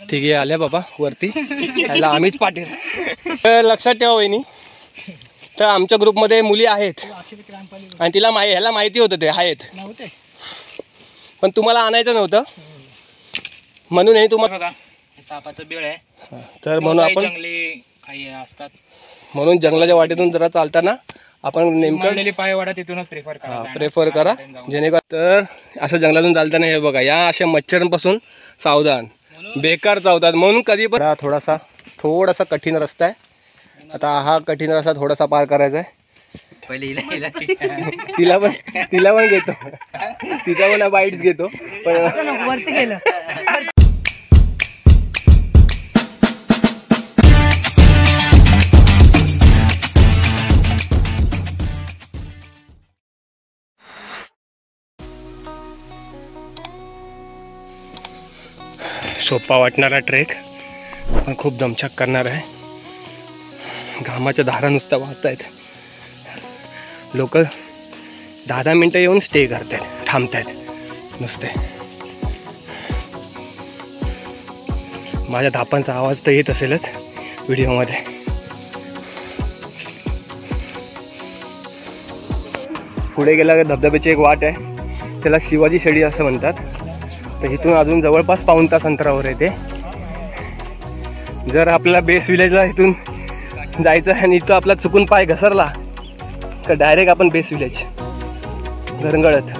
ठीक आहे आल्या बाबा वरती याला आम्हीच पाटील. तर लक्षात ठेवा वहिनी, तर आमच्या ग्रुपमध्ये मुली आहेत आणि तिला ह्याला माहिती होतं ते आहेत, पण तुम्हाला आणायचं नव्हतं म्हणून हे तुम्हाला सापाचं बेळ आहे. तर म्हणून आपण जंगली काही असतात म्हणून जंगलाच्या वाटेतून जरा चालताना आपण नेमकं पायवाडा तिथूनच प्रेफर करा जेणेकरून. तर असं जंगलातून चालताना हे बघा या अशा मच्छरांपासून सावधान, बेकार चावतात म्हणून कधी पण. थोडासा कठीण रस्ता आहे. आता हा कठीण रस्ता थोडासा पार करायचा आहे. पहिले तिला पण घेतो, तिचा पण बाईट्स घेतो पण वरती गेलं. सोपा वाटणारा ट्रेक पण खूप दमछाक करणार आहे. घामाच्या धारा नुसता वाहत आहेत. लोक 10-10 मिनटं येऊन स्टे करत आहेत, थांबत आहेत नुसते. माझ्या धापांचा आवाज तर येत असेलच व्हिडिओमध्ये. पुढे गेला धबधब्याची एक वाट आहे, त्याला शिवाजी शेडी असं म्हणतात. तर इथून अजून जवळपास पाऊण तास अंतरावर आहे ते. जर आपल्याला बेस विलेजला इथून जायचं आणि इथं आपला चुकून पाय घसरला तर डायरेक्ट आपण बेस विलेज घरंगळत.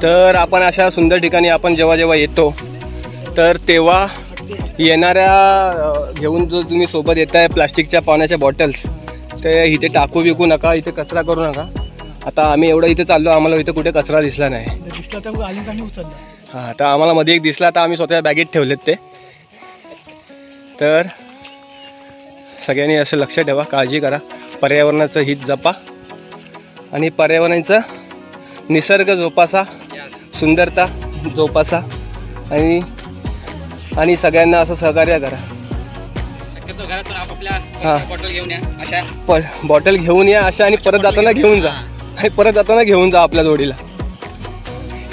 तर आपण अशा सुंदर ठिकाणी आपण जेव्हा जेव्हा येतो तर तेव्हा येणाऱ्या घेऊन जो तुम्ही सोबत येताय प्लास्टिकच्या पाण्याच्या बॉटल्स ते इथे टाकू विकू नका, इथे कचरा करू नका. आता आम्ही एवढं इथे चाललो, आम्हाला इथे कुठे कचरा दिसला नाही. हां, तर आम्हाला मध्ये एक दिसला, तर आम्ही स्वतःच्या बॅगेत ठेवलेत ते. तर सगळ्यांनी असं लक्ष ठेवा, काळजी करा, पर्यावरणाचं हित जपा आणि पर्यावरणाचं निसर्ग जोपासा, सुंदरता जोपासा आणि सगळ्यांना असं सहकार्य करा. बॉटल घेऊन या अशा आणि परत जाताना घेऊन जा आपल्या जोडीला.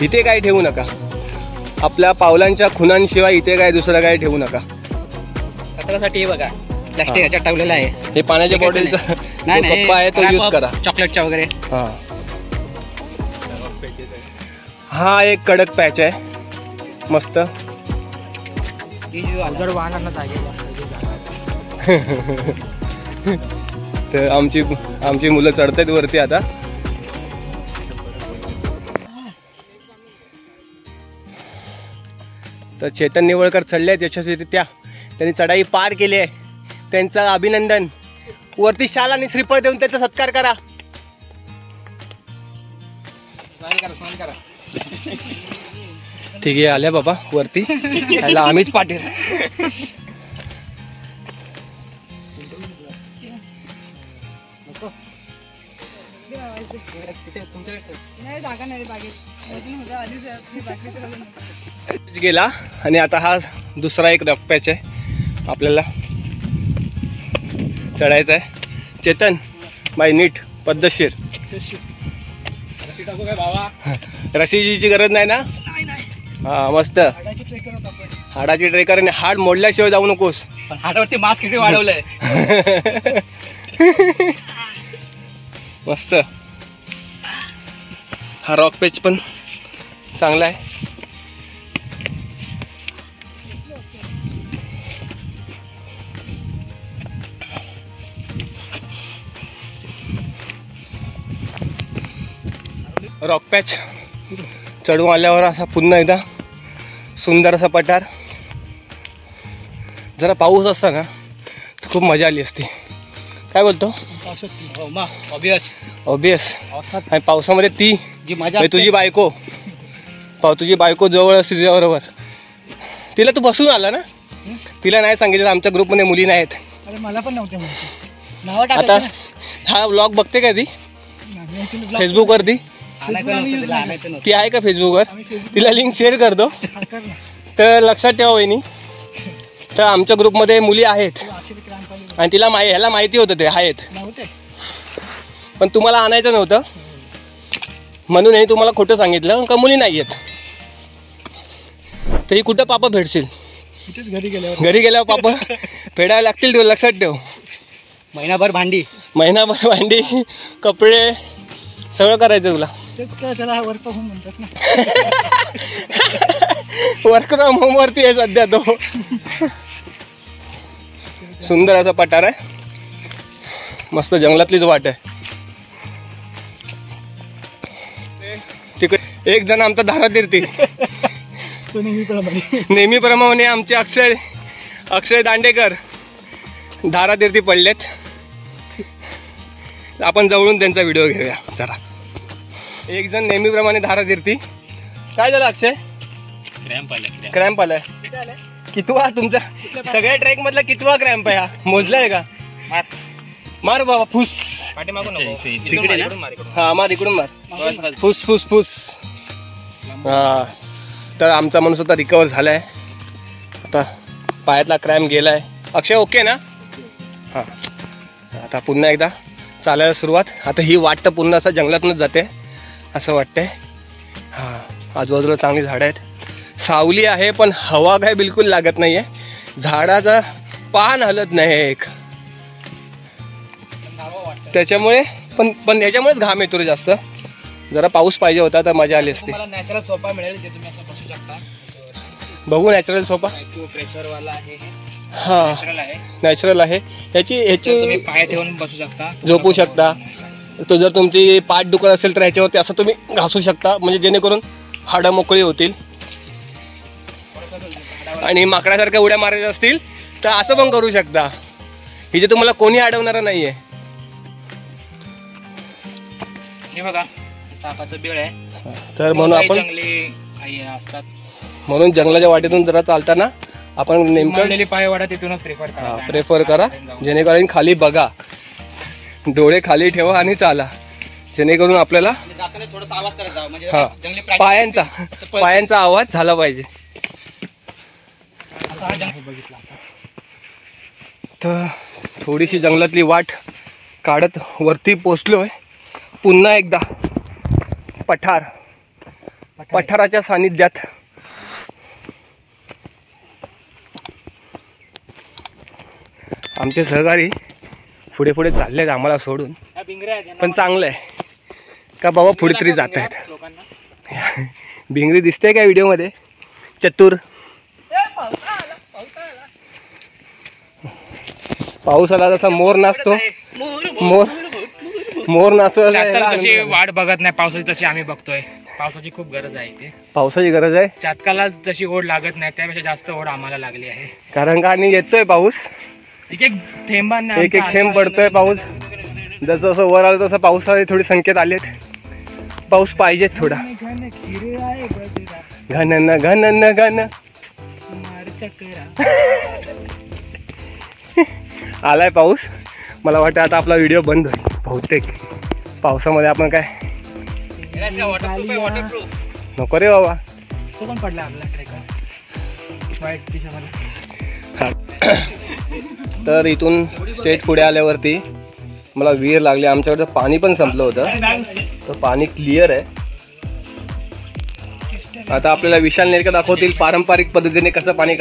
इथे काय ठेवू नका, आपल्या पावलांच्या खुणांशिवाय इथे काय दुसरं काय ठेवू नका. कचऱ्यासाठी बघा प्लास्टिक याच्यात टाकलेलं आहे. हे पाण्याच्या बॉटलचा कप्पा आहे तो यूज करा, चॉकलेटच्या वगैरे. हा एक कडक पॅच आहे मस्त. तर आमची मुलं चढतायत वरती आता. तर चेतन निवळकर चढले आहेत यशस्वीरित्या, त्यांनी चढाई पार केली आहे. त्यांचं अभिनंदन. वरती शाल आणि श्रीफळ देऊन त्याचा सत्कार करा. ठीक आहे आल्या बाबा वरती याला आम्हीच पाटील. गेला आणि आता हा दुसरा एक रफ पॅच आहे आपल्याला चढायचा आहे. चेतन बाई नीट पद्धतशीर. रशीजीची गरज नाही ना. हा मस्त हाडाची ट्रेकर आणि हाड मोडल्याशिवाय जाऊ नकोस. हाडावरती मास्क किती वाढवलंय. मस्त. हा रॉक पेच पण चांगला आहे. रॉक पॅच चढून आल्यावर असा पुन्हा एकदा सुंदर असा पठार. जरा पाऊस असता ना तर खूप मजा आली असती. काय बोलतो. ऑबियस. आणि पावसामध्ये ती जी मजा, तुझी बायको तुझी बायको जवळ असते तुझ्याबरोबर. तिला तू बसून आला ना. तिला नाही सांगितलं आमच्या ग्रुपमध्ये मुली नाहीत. मला पण नव्हते. आता हा व्लॉग बघते का ती फेसबुकवरती. ती आहे का फेसबुकवर. तिला लिंक शेअर करतो. तर लक्षात ठेवा वहिनी, तर आमच्या ग्रुपमध्ये मुली आहेत आणि तिला ह्याला माहिती होतं ते आहेत, नव्हते. पण तुम्हाला आणायचं नव्हतं म्हणून हे तुम्हाला खोटं सांगितलं का मुली नाही आहेत. तरी कुठं पापं फेडशील? इथेच घरी गेल्यावर. घरी गेल्यावर पापं फेडायला लागतील, तुला लक्षात ठेव. महिनाभर भांडी, महिनाभर भांडी, कपडे सगळं करायचं तुला. तेच काय त्याला वर्क फ्रॉम होम म्हणतात ना. वर्क फ्रॉम होम वरती आहे सध्या तो. सुंदर असा पठार आहे, मस्त जंगलातलीच वाट आहे. तिकडे एक जण आमचा धारातीर्थी तो नेहमीप्रमाणे. नेहमीप्रमाणे आमचे अक्षय दांडेकर धारातीर्थी पडलेत. आपण जवळून त्यांचा व्हिडिओ घेऊया जरा. एक जण नेहमीप्रमाणे धारातीर्थी. काय झालं अक्षय? क्रॅम्प आलाय. कितवा तुमचा सगळ्या ट्रॅक मधला कितवा क्रॅम्प आहे हा? मोजलाय का? मार बाबा फुस. हा मार, इकडून मार. फुस फुस फुस. हा तर आमचा माणूस आता रिकवर झालाय. आता पायातला क्रॅम्प गेलाय. अक्षय ओके ना? हा आता पुन्हा एकदा चालायला सुरुवात. आता ही वाट तर पुन्हा असं जंगलातूनच जाते असं वाटतंय. हां आजूबाजूला चांगली झाडं आहेत, सावली आहे, पण हवा काय बिलकुल लागत नाही आहे. झाडाचा पान हलत नाही एक, त्याच्यामुळे पण याच्यामुळेच घाम येतो रे जास्त. जरा पाऊस पाहिजे होता तर मजा आली असती. नॅचरल सोफा मिळेल जे तुम्ही असं बसू शकता. बघू नॅचरल सोफा. प्रेशरवाला आहे, हा नॅचरल आहे. ह्याची तुम्ही पाय ठेवून बसू शकता, झोपू शकता. तो जर तुमची पाठ दुखत असेल तर ह्याच्यावरती असं तुम्ही घासू शकता, म्हणजे जेणेकरून हाडं मोकळी होतील. आणि माकडासारख्या उड्या मारायच्या असतील तर असं पण करू शकता. इथे तुम्हाला कोणी अडवणार नाहीये. हे बघा सापाचं बेळ आहे. तर म्हणून आपण जंगली असतात, म्हणून जंगलाच्या वाटेतून जरा चालताना आपण नेमकं पायवाडा तिथूनच प्रेफर करा. जेणेकरून खाली बघा, डोळे खाली ठेवा आणि चाला, जेणेकरून आपल्याला थोडासा आवाज करायचा म्हणजे हा जंगली पायांचा आवाज झाला पाहिजे. तर थोडीशी जंगलातली वाट काढत वरती पोचलोय. पुन्हा एकदा पठाराच्या सानिध्यात. आमचे सहकारी पुढे पुढे चाललेत आम्हाला सोडून, पण चांगलं आहे का बाबा पुढे तरी जात आहेत. भिंगरी दिसते का व्हिडिओमध्ये? चतुर. पाऊस आला तसा मोर नाचतो, मोर नाचतो. तशी वाट बघत नाही पावसाची, तशी आम्ही बघतोय. पावसाची खूप गरज आहे इथे. पावसाची गरज आहे. चातकाला जशी ओढ लागत नाही त्यापेक्षा जास्त ओढ आम्हाला लागली आहे. कारण का आणि येतोय पाऊस, एक एक थेंबांना एक थेंब पडतोय पाऊस. जसं जसं वर आलं तसं पावसाचे थोडे संकेत आलेत. पाऊस पाहिजे थोडा. घन न घन न घन आलाय पाऊस. मला वाटतं आता आपला व्हिडिओ बंद होईल बहुतेक. पावसामध्ये आपण काय नको रे बाबा. तो पण पडला आपला ट्रेकर वाईट दिशेमध्ये. तर इथून स्टेट पुढे आल्यावरती मला विहीर लागली. आमच्याकडचं पाणी पण संपलं होतं, तर पाणी क्लिअर आहे. आता आपल्याला विशाल नेरकर दाखवतील पारंपरिक पद्धतीने कसं पाणी.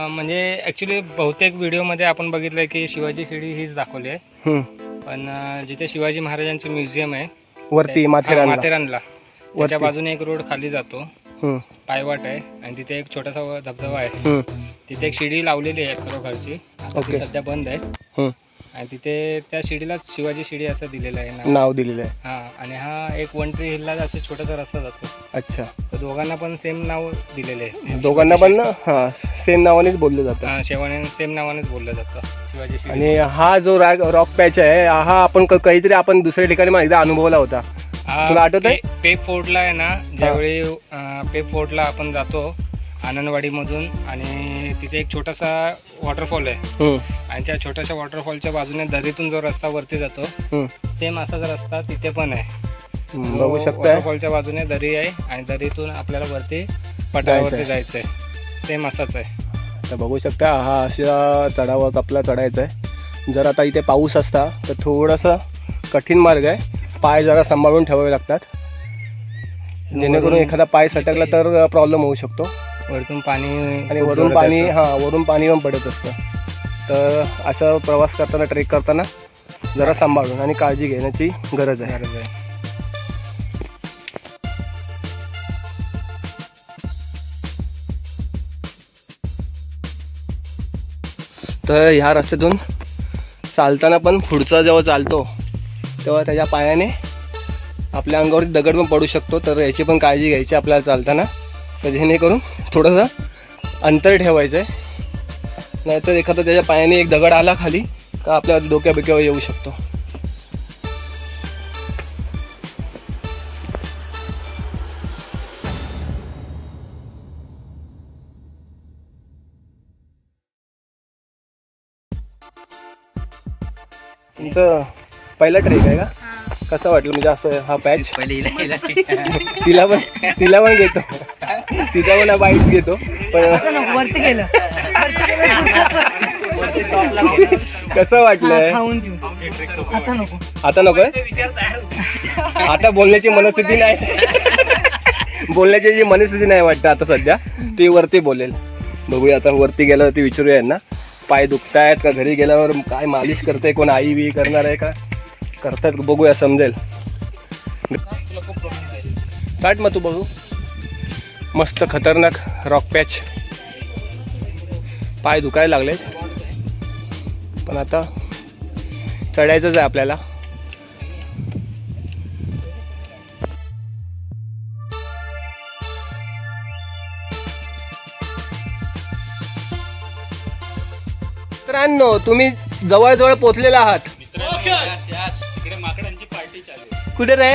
म्हणजे ॲक्च्युली बहुतेक व्हिडिओमध्ये आपण बघितलं की शिवाजी शिडी हीच दाखवली आहे. पण जिथे शिवाजी महाराजांचे म्युझियम आहे वरती माथेरानला त्याच्या बाजूने एक रोड खाली जातो, पायवाट आहे आणि तिथे एक छोटासा धबधबा आहे. तिथे एक शिडी लावलेली आहे खरोखरची, आता ती सध्या बंद आहे. आणि तिथे त्या शिडीलाच शिवाजी शिडी असं दिलेलं आहे, नाव दिलेलं आहे. हा, आणि हा एक वनट्री हिलला असं छोटासा रस्ता जातो. अच्छा, तर दोघांना पण सेम नाव दिलेले आहे. दोघांना पण ना सेम नावानेच बोललं जातं. शेवाने सेम नावानेच बोललं जातं शिवाजी शिडी. आणि हा जो रॉक पॅच आहे हा आपण काहीतरी आपण दुसऱ्या ठिकाणी एकदा अनुभवला होता, तुला आठवत आहे? पेप फोर्टला आहे ना, ज्यावेळी पेप फोर्टला आपण जातो आनंदवाडीमधून आणि तिथे एक छोटासा वॉटरफॉल आहे आणि त्या छोट्याशा वॉटरफॉलच्या बाजूने दरीतून जो रस्ता वरती जातो सेम असाच रस्ता तिथे पण आहे. बघू शकता, वॉटरफॉलच्या बाजूने दरी आहे आणि दरीतून आपल्याला वरती पठारावरती जायचं आहे, सेम असाच आहे. तर बघू शकता हा अशा चढावर आपला चढायचा आहे. जर आता इथे पाऊस असता तर थोडासा कठीण मार्ग आहे, पाय जरा सांभाळून ठेवावे लागतात, जेणेकरून एखादा पाय सटकला तर प्रॉब्लेम होऊ शकतो. वरतून पाणी आणि वरून पाणी वरून पाणी पण पडत असतं. तर असं प्रवास करताना ट्रेक करताना जरा सांभाळून आणि काळजी घेण्याची गरज आहे. तर ह्या रस्त्यातून चालताना पण पुढचा जेव्हा चालतो तेव्हा त्याच्या पायाने आपल्या अंगावरती दगड पण पडू शकतो, तर याची पण काळजी घ्यायची आपल्याला चालताना. तर जेणेकरून थोडंसं अंतर ठेवायचं आहे, नाहीतर एखादा त्याच्या पायाने एक दगड आला खाली का आपल्या डोक्याबिक्यावर येऊ शकतो. तुमचं पहिला ट्रेक आहे का? कसं वाटलं म्हणजे असं हा पॅच? तिला पण घेतो, तिचा पण बाईट घेतो, पण कसं वाटलंय? आता नकोय, आता बोलण्याची मनस्थिती नाही, बोलण्याची जी मनस्थिती नाही वाटतं आता सध्या. ती वरती बोलेल, बघूया आता वरती गेल्यावर ती विचारूया यांना पाय दुखतायत का, घरी गेल्यावर काय मालिश करते, कोण आई बी करणार आहे का, करतात बघूया, समजेल. स्टार्ट मग तू बघू. मस्त खतरनाक रॉक पॅच, पाय दुखायला लागले, पण आता चढायचंच आहे आपल्याला. मित्रांनो, तुम्ही जवळजवळ पोचलेला आहात. कुठे रे?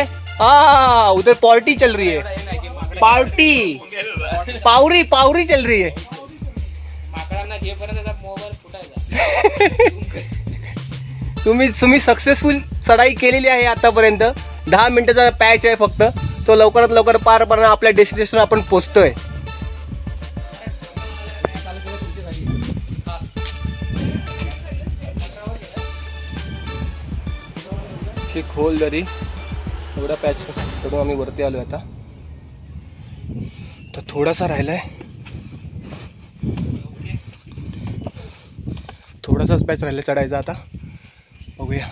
उधर पार्टी चल रही है, पार्टी पावरी चल रही है. तुम्ही सक्सेसफुल चढाई केलेली आहे आतापर्यंत. 10 मिनिटाचा पॅच आहे फक्त, तो लवकरात लवकर पार पडणार. आपल्या डेस्टिनेशन आपण पोहोचतोय. खोल दरी एवढा पॅच करून आम्ही वरती आलो आता. तर थोडासा राहिलाय, थोडासाच पॅच राहिला चढायचा. आता बघूया.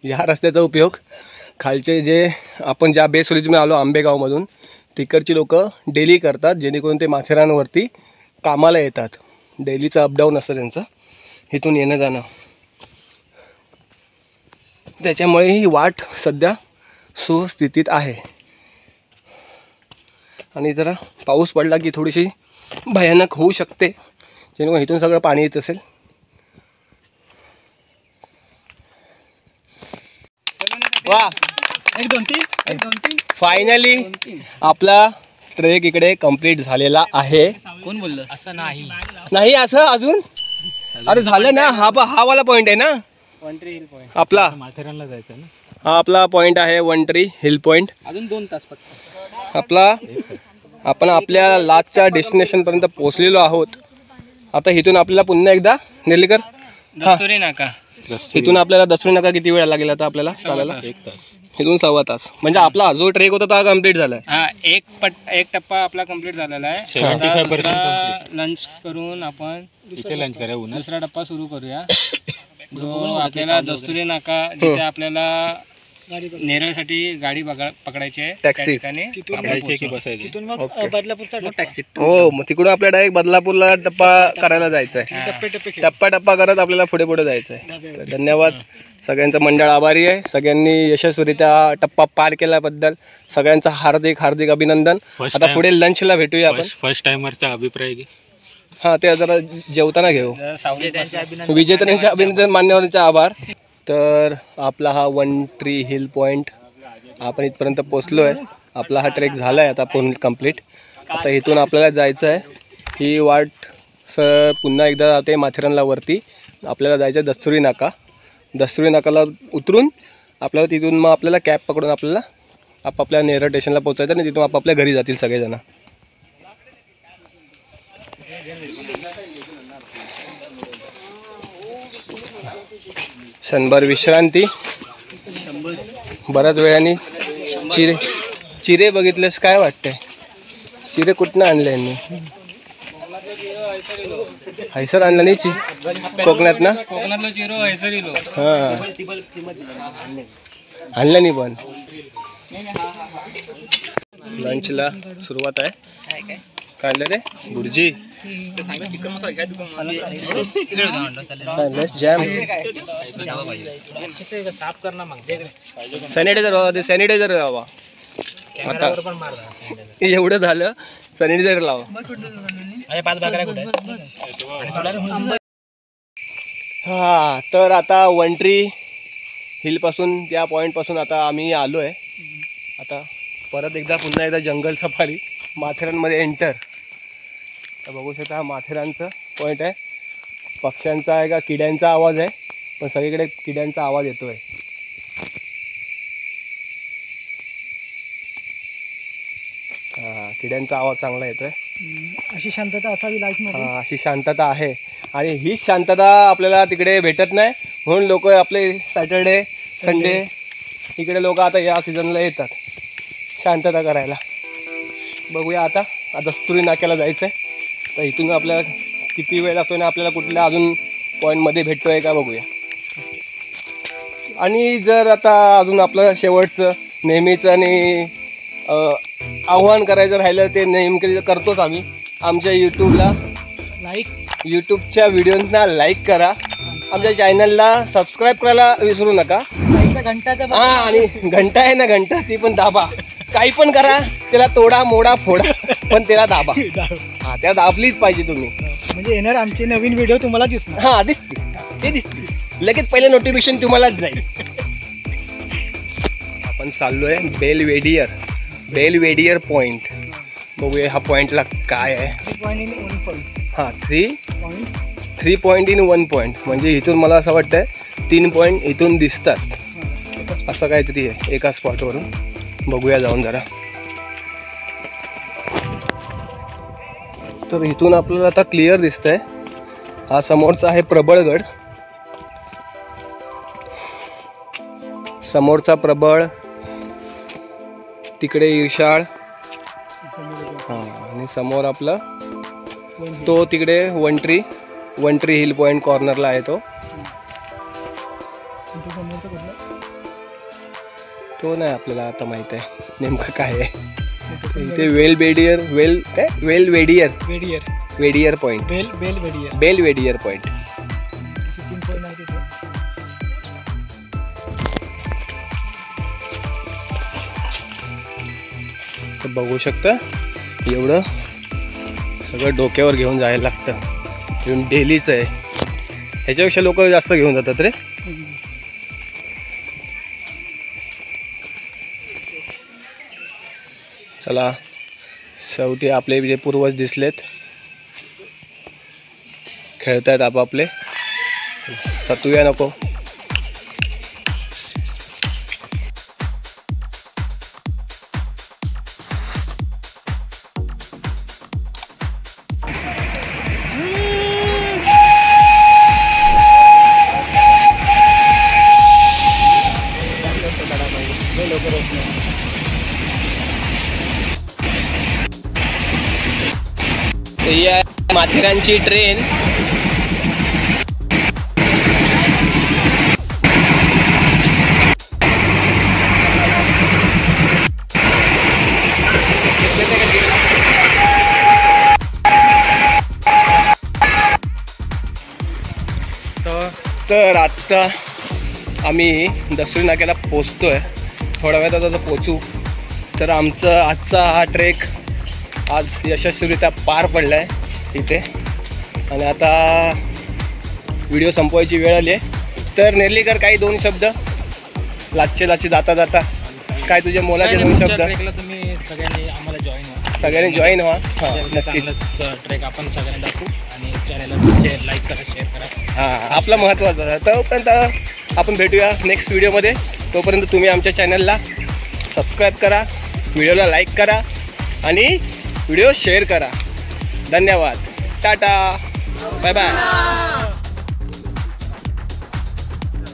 या रस्त्याचा उपयोग खालचे जे आपण ज्या बेस ओरिजमध्ये आलो आंबेगावमधून, तिकडची लोक डेली करतात, जेणेकरून ते माथेरानवरती कामाला येतात. डेलीचं अपडाऊन असतं त्यांचं, इथून येणं जाणं. त्याच्यामुळे ही वाट सध्या सुस्थितीत आहे. आणि जरा पाऊस पडला की थोडीशी भयानक होऊ शकते, जेणेकरून इथून सगळं पाणी येत असेल. वा, 1 2 3 फायनली आपला ट्रेक इकडे कंप्लीट झालेला आहे. कोण बोललं असं? नाही असं अजून, अरे झालं ना. हा वाला पॉइंट आहे ना वनट्री हिल पॉइंट, आपला माथेरानला जायचं ना. हा आपला पॉइंट आहे वनट्री हिल पॉइंट. अजून 2 तास फक्त. आपण आपल्या लास्टच्या डेस्टिनेशन पर्यंत पोहोचलेलो आहोत. आता इथून आपल्याला पुन्हा एकदा नेल्लीकर दस्तुरी नाका इथून आपल्याला दसरी नाका किती वेळ लागेल आता आपल्याला चालायला? 1 तास. इथून 1.25 तास. म्हणजे आपला जो ट्रेक होता तो कम्प्लीट झालाय. हा, एक टप्पा आपला कम्प्लीट झालेला आहे. 75% लंच करून आपण इथे लंच करूया. दुसरा टप्पा सुरू करूया. जो आपल्याला दस्तुरी नाका जिथे आपल्याला नेरळसाठी गाडी पकडायची आहे, टॅक्सीज. त्या ठिकाणी पकडायचे की बसायचे? तिथून मग बदलापूरचा टॅक्सी हो, मग तिकडून आपल्या डायरेक्ट बदलापूरला टप्पा करायला जायचंय. टप्पा करत आपल्याला पुढे पुढे जायचंय. तर धन्यवाद सगळ्यांचं, मंडळ आभारी आहे. सगळ्यांनी यशस्वीरित्या टप्पा पार केल्याबद्दल सगळ्यांचं हार्दिक हार्दिक अभिनंदन. आता पुढे लंचला भेटूया आपण. फर्स्ट टाइमरचा अभिप्राय घे. हा, ते जरा जेवताना घेऊ. विजेत्यांचे अभिनंदन, मान्यवरांचे आभार. तर आपला हा 1 ट्री हिल पॉईंट आपण इथपर्यंत पोचलो आहे. आपला हा ट्रेक झाला आहे आता पूर्ण कंप्लीट. आता इथून आपल्याला जायचं आहे. ही वाट पुन्हा एकदा जाते माथेरानला वरती. आपल्याला जायचं आहे दस्तुरी नाका. दस्तुरी नाकाला उतरून आपल्याला तिथून मग आपल्याला कॅब पकडून आपल्याला आपापल्या नेरळ स्टेशनला पोचायचं आणि तिथून आपापल्या घरी जातील सगळेजण. क्षणभर विश्रांती. बऱ्याच वेळाने चिरे बघितलेस, काय वाटतंय? चिरे कुठनं आणले यांनी? हैसर आणलं नाही कोकणात ना? कोकणातला चिरो हैसर इलो. हां, आणलं नाही. पण लंचला सुरुवात आहे. काय आणलं रे? भुर्जी, जॅम, साफ करना मागते. सॅनिटायझर लावा. आता एवढं झालं, सॅनिटायझर लावा. हा, तर आता 1 ट्री हिल पासून, त्या पॉइंट पासून आता आम्ही आलो आहे. आता परत एकदा पुन्हा एकदा जंगल सफारी माथेरानमध्ये एंटर. तर बघू शकता, हा माथेरानचं पॉईंट आहे. पक्ष्यांचा आहे का किड्यांचा आवाज आहे, पण सगळीकडे किड्यांचा आवाज येतो आहे. हां, किड्यांचा आवाज चांगला येतो आहे. अशी शांतता असावी लाईफमध्ये. हां, अशी शांतता आहे. आणि हीच शांतता आपल्याला तिकडे भेटत नाही, म्हणून लोक आपले सॅटर्डे संडे इकडे लोक आता या सीझनला येतात शांतता करायला. बघूया आता दस्तुरी नाक्याला जायचं आहे. तर इथून आपल्याला किती वेळ लागतो ना, आपल्याला कुठल्या अजून पॉईंटमध्ये भेटतो आहे का बघूया. आणि जर आता अजून आपलं शेवटचं नेहमीचं आणि आव्हान करायचं राहिलं, ते नेमकं करतोच आम्ही. आमच्या यूट्यूबला यूट्यूबच्या व्हिडिओजना लाईक करा. आमच्या चॅनलला सबस्क्राईब करायला विसरू नका. हां, आणि घंटा आहे ना, घंटा ती पण दाबा. काही पण करा, त्याला तोडा मोडा फोडा, पण त्याला दाबा. हां, त्या दाबलीच पाहिजे तुम्ही. म्हणजे येणार आमचे नवीन व्हिडिओ तुम्हाला दिसणार. हां, दिसते, ते दिसते लगेच. पहिले नोटिफिकेशन तुम्हालाच जाईल. आपण चाललोय बेलवेडियर पॉईंट. बघूया हा पॉईंटला काय आहे. हां, 3 पॉईंट इन 1 पॉईंट. म्हणजे इथून मला असं वाटतंय 3 पॉईंट इथून दिसतात, असं काहीतरी आहे एका स्पॉटवरून. बघूया जाऊन जरा. तर इथून आपल्याला आता क्लिअर दिसतंय. हा समोरचा आहे प्रबळगड. समोरचा प्रबळ, तिकडे ईर्षाळ. हां, आणि समोर आपलं तो तिकडे 1 ट्री हिल पॉईंट कॉर्नरला आहे तो. तो नाही आपल्याला आता माहित आहे नेमकं काय आहे. इथे वेडियर पॉईंट. बेलवेडियर पॉईंट. तर बघू शकता, एवढं सगळं डोक्यावर घेऊन जायला लागतं. येऊन डेलीच आहे. ह्याच्यापेक्षा लोक जास्त घेऊन जातात रे. चला, शेवटी आपले जे पूर्वज दिसलेत, खेळतायत आपापले. सतूया नको. माथेरानची ट्रेन तर आत्ता आम्ही दसरी नाक्याला पोचतोय. थोड्या वेळात आता पोचू. तर आमचा आजचा हा ट्रेक आज यशस्वीरित्या पार पडला आहे इथे. आणि आता व्हिडिओ संपवायची वेळ आली आहे. तर नेर्लीकर काही 2 शब्द लाचचे जाता जाता काय तुझे मोलाचे 2 शब्द. तुम्ही सगळ्यांनी आम्हाला जॉईन व्हा. हां नक्कीच. ट्रेक आपण सगळ्यांनी दाखवू आणि चॅनलला लाईक करा, शेअर करा. हां आपला महत्त्वाचा आहे. तोपर्यंत आपण भेटूया नेक्स्ट व्हिडिओमध्ये. तोपर्यंत तुम्ही आमच्या चॅनलला सबस्क्राईब करा, व्हिडिओला लाईक करा आणि व्हिडिओ शेअर करा. धन्यवाद. Tata bye bye.